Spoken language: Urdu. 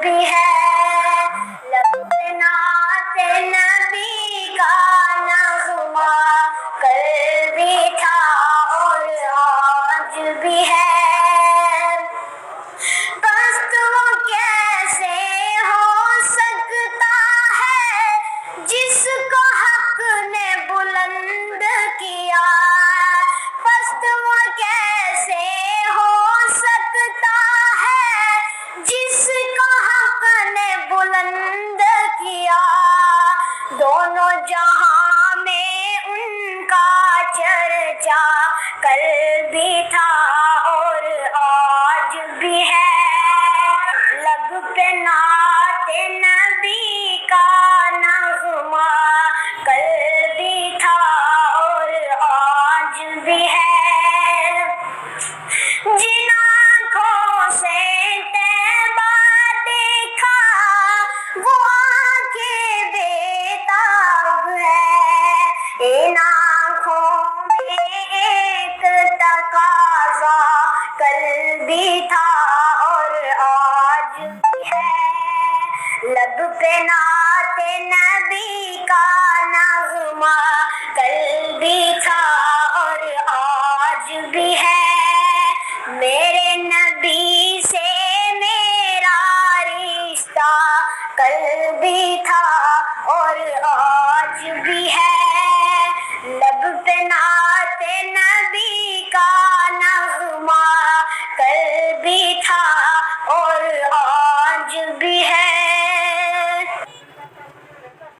بھی ہے، لب پہ نعت نبی کا نغمہ کل بھی تھا اور آج بھی ہے۔ پست وہ کیسے ہو سکتا ہے جس کو حق نے بلند کیا، پست وہ کیسے ہو سکتا ہے جس کو حق نے بلند کیا، دونوں جہاں میں ان کا چرچا کل بھی تھا اور آج بھی ہے۔ لب پہ نعت نبی کا نغمہ کل بھی تھا اور آج بھی ہے۔ جن آنکھوں سے طیبہ دیکھا وہ آنکھیں بے تاب ہے، ان آنکھوں میں ایک تقاضا کل بھی تھا اور آج بھی ہے۔ لب پہ نعت نبی کا نغمہ